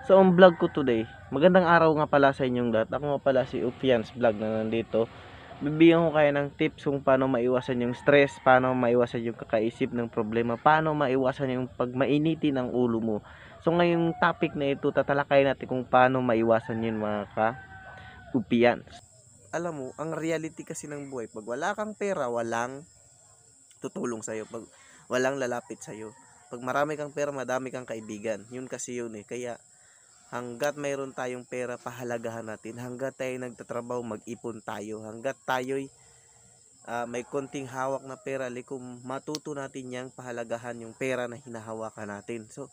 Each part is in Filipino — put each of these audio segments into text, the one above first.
So ang vlog ko today, magandang araw nga pala sa inyong lahat. Ako nga pala si Ufians Vlog na nandito. Bibigyan ko kayo ng tips kung paano maiwasan yung stress, paano maiwasan yung kakaisip ng problema, paano maiwasan yung pag mainitin ang ulo mo. So ngayong topic na ito, tatalakay natin kung paano maiwasan yun mga ka-Ufians. Alam mo, ang reality kasi ng buhay, pag wala kang pera, walang tutulong sa'yo. Pag walang lalapit sa'yo. Pag marami kang pera, madami kang kaibigan. Yun kasi yun eh. Kaya hanggat mayroon tayong pera, pahalagahan natin. Hanggat tayo nagtatrabaho, mag-ipon tayo. Hanggat tayo'y may konting hawak na pera, likom, matuto natin yang pahalagahan yung pera na hinahawakan natin. So,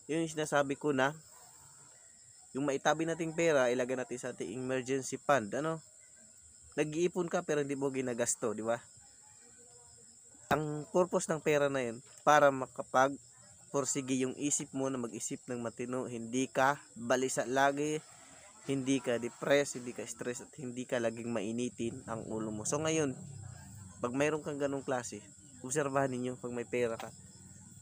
yun yung sinasabi ko na, yung maitabi nating pera, ilagay natin sa ating emergency fund. Ano? Nag-iipon ka pero hindi mo ginagasto, di ba? Ang purpose ng pera na yun, para pursige yung isip mo na mag-isip ng matino, hindi ka balisa lagi, hindi ka depressed, hindi ka stress, at hindi ka laging mainitin ang ulo mo. So ngayon, pag mayroon kang ganong klase, obserbahan ninyo pag may pera ka,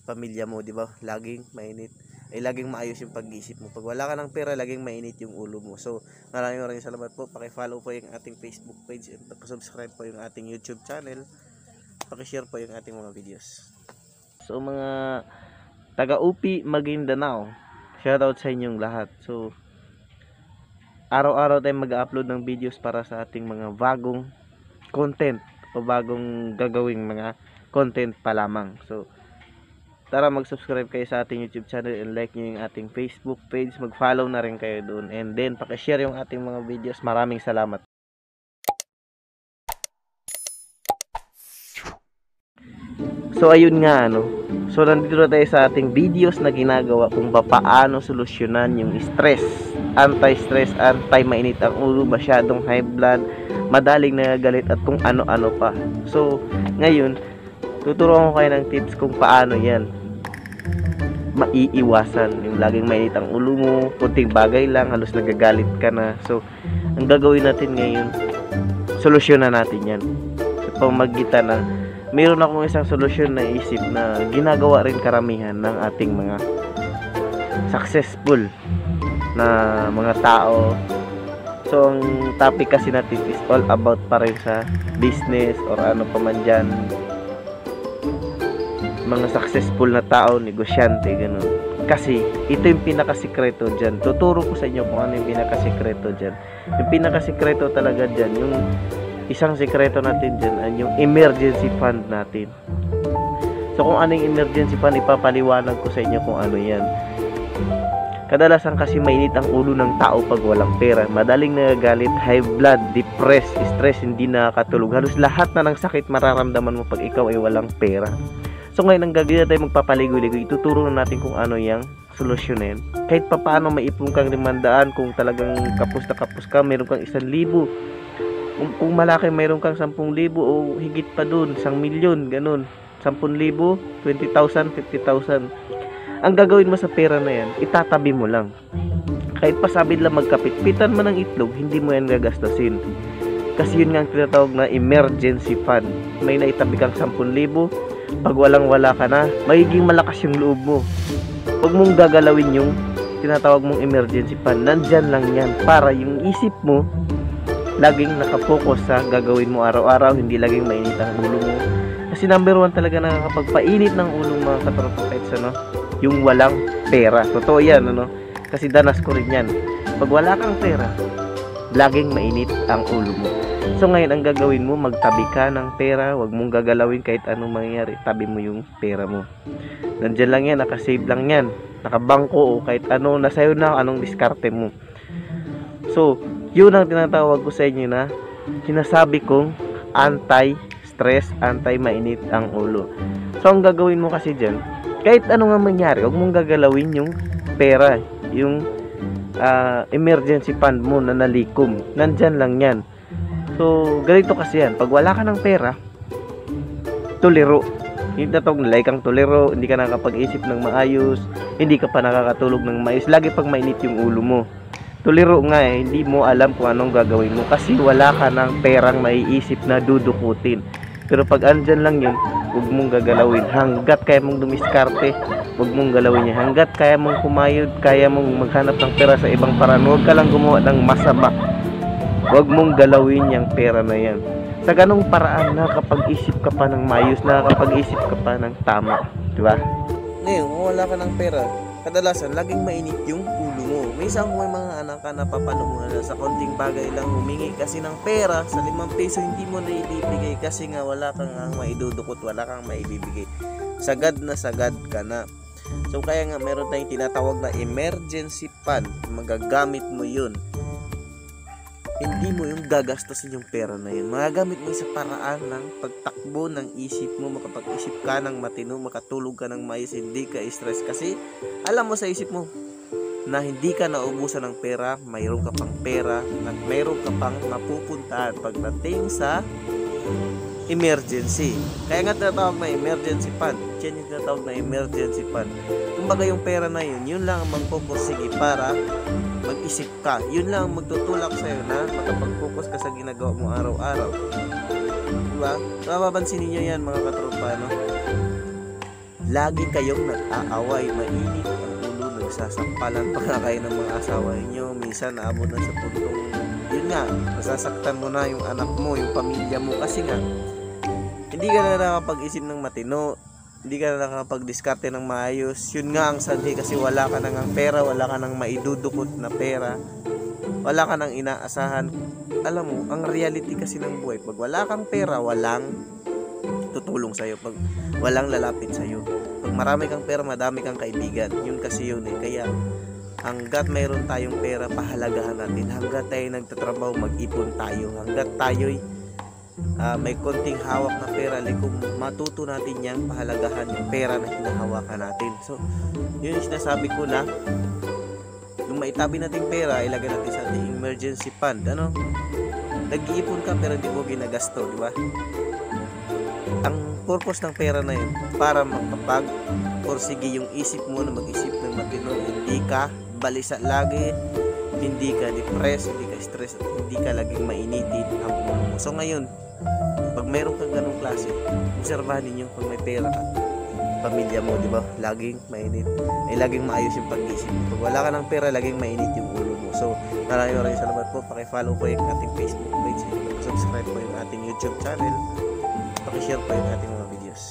pamilya mo, di ba? Laging mainit, ay laging maayos yung pag-iisip mo. Pag wala ka ng pera, laging mainit yung ulo mo. So maraming salamat po. Paki-follow po yung ating Facebook page and paki-subscribe po yung ating YouTube channel. Paki-share po yung ating mga videos. So mga taga-UP Maguindanao, shoutout sa inyong lahat. So araw-araw tayong mag-upload ng videos para sa ating mga bagong content o bagong gagawing mga content pa lamang. So tara, mag-subscribe kayo sa ating YouTube channel and like nyo yung ating Facebook page. Mag-follow na rin kayo doon. And then paki-share yung ating mga videos. Maraming salamat. So ayun nga So nandito na tayo sa ating videos na ginagawa kung paano solusyonan yung stress, anti-stress, anti-mainit ang ulo, masyadong high blood, madaling nagagalit at kung ano-ano pa. So ngayon, tuturuan ko kayo ng tips kung paano yan maiiwasan. Yung laging mainit ang ulo mo, kunting bagay lang, halos nagagalit ka na. So ang gagawin natin ngayon, solusyonan natin yan. Sa pamagitan ng mayroon akong isang solusyon na isip na ginagawa rin karamihan ng ating mga successful na mga tao. So ang topic kasi natin is all about pa rin sa business or ano pa man dyan, mga successful na tao, negosyante, ganun. Kasi ito yung pinakasikreto dyan. Tuturo ko sa inyo kung ano yung pinakasikreto dyan. Yung pinakasikreto talaga dyan, yung isang sikreto natin dyan ay yung emergency fund natin. So kung ano yung emergency fund, ipapaliwanag ko sa inyo kung ano yan. Kadalasan kasi mainit ang ulo ng tao pag walang pera. Madaling nagagalit, high blood, depressed, stress, hindi nakakatulog. Halos lahat na ng sakit mararamdaman mo pag ikaw ay walang pera. So ngayon ang gagawin natin, magpapaligoy-ligoy. Ituturo na natin kung ano yung solusyonin. Kahit paano maipon kang 500, kung talagang kapos na kapos ka, meron kang 1,000. Kung malaki, mayroon kang 10,000 o higit pa dun, 1,000,000, ganun. 10,000, 20,000, 50,000. Ang gagawin mo sa pera na yan, itatabi mo lang. Kahit pasabid lang magkapit-pitan mo ng itlog, hindi mo yan gagastasin. Kasi yun nga ang tinatawag na emergency fund. May naitabi kang 10,000, pag walang-wala ka na, magiging malakas yung loob mo. Huwag mong gagalawin yung tinatawag mong emergency fund. Nandyan lang yan para yung isip mo laging nakapokus sa gagawin mo araw-araw, hindi laging mainit ang ulo mo. Kasi number 1 talaga nakakapagpainit ng ulo mga katropa-pets, yung walang pera. Totoo yan, kasi danas ko rin yan. Pag wala kang pera, laging mainit ang ulo mo. So ngayon ang gagawin mo, magtabi ka ng pera. Huwag mong gagalawin kahit anong mangyayari, tabi mo yung pera mo. Nandyan lang yan, nakasave lang yan, nakabangko o kahit ano, nasayo na anong diskarte mo. So yun ang tinatawag ko sa inyo na sinasabi kong anti-stress, anti-mainit ang ulo. So ang gagawin mo kasi dyan, kahit ano nga mangyari, huwag mong gagalawin yung pera, yung emergency fund mo na nalikom. Nandyan lang yan. So ganito kasi yan, pag wala ka ng pera, tuliro. Hindi natawag na like kang tuliro, hindi ka nakakapag-isip ng maayos, hindi ka pa nakakatulog ng maayos, lagi pag mainit yung ulo mo. Tuliro nga hindi mo alam kung anong gagawin mo kasi wala ka ng perang maiisip na dudukutin. Pero pag andyan lang yun, huwag mong gagalawin hanggat kaya mong dumiskarte, Huwag mong galawin yan. Hanggat kaya mong kumayod, kaya mong maghanap ng pera sa ibang paraan, huwag ka lang gumawa ng masama. Huwag mong galawin yung pera na yan. Sa ganong paraan, nakakapag-isip ka pa ng maayos, nakakapag-isip ka pa ng tama. Diba? Ngayon, kung wala ka ng pera, kadalasan, laging mainit yung ulo mo. Minsan kung may mga anak ka na papano mo na sa konting bagay lang humingi kasi ng pera, sa 5 piso hindi mo na ibibigay kasi nga wala kang maidudukot, wala kang maibibigay. Sagad na sagad ka na. So kaya nga meron tayong tinatawag na emergency fund. Magagamit mo yun. Hindi mo yung gagastasin yung pera na yun. Magagamit mo sa paraan ng pagtakbo ng isip mo, makapag-isip ka ng matino, makatulog ka ng maayos, hindi ka stress. Kasi alam mo sa isip mo na hindi ka naubusan ng pera, mayroon ka pang pera, at mayroon ka pang mapupuntahan pagdating sa emergency. Kaya nga tinatawag na emergency fund. Yan yung tinatawag na emergency fund. Kumbaga yung pera na yun, yun lang ang magpupursige para mag-isip ka. Yun lang ang magtutulak sa'yo na makapag-focus ka sa ginagawa mo araw-araw. Diba? So, mapapansin ninyo yan mga katropa, no? Lagi kayong nag-aaway, mainit ang ulo, nagsasampalan pa nga kayo ng mga asawa ninyo. Minsan naabot na sa puntong, yun nga, nasasaktan mo na yung anak mo, yung pamilya mo, kasi nga hindi ka na nakapag-isip ng matino, hindi ka na nakapag-diskarte ng maayos. Yun nga ang sanhi, kasi wala ka nang pera, wala ka nang maidudukot na pera, wala ka nang inaasahan. Alam mo, ang reality kasi ng buhay, pag wala kang pera, walang tutulong sa'yo, pag walang lalapit sa'yo. Pag marami kang pera, madami kang kaibigan. Yun kasi yun eh. Kaya hanggat mayroon tayong pera, pahalagahan natin. Hanggat tayo nagtatrabaho, mag-ipon tayo. Hanggat tayo'y may konting hawak na pera, kung matuto natin yang pahalagahan yung pera na hinahawakan natin. So, yun yung sinasabi ko na yung maitabi nating pera, ilagay natin sa ating emergency fund. Ano? Nag-iipon ka pero hindi mo ginagasto, di ba? Ang purpose ng pera na yun, para makapag-porsige yung isip mo na mag-isip ng matino, hindi ka balisa lagi, hindi ka depressed, hindi ka stress, at hindi ka laging mainitin ang ulo mo. So ngayon, pag mayroon kang ganong klase, obserbahan ninyo pag may pera ka, pamilya mo, di ba? Laging mainit, ay laging maayos yung pag-isip mo. Pag wala ka ng pera, laging mainit yung ulo mo. So maraming salamat po. Paki-follow po yung ating Facebook page, subscribe po yung ating YouTube channel, paki-share po yung ating mga videos.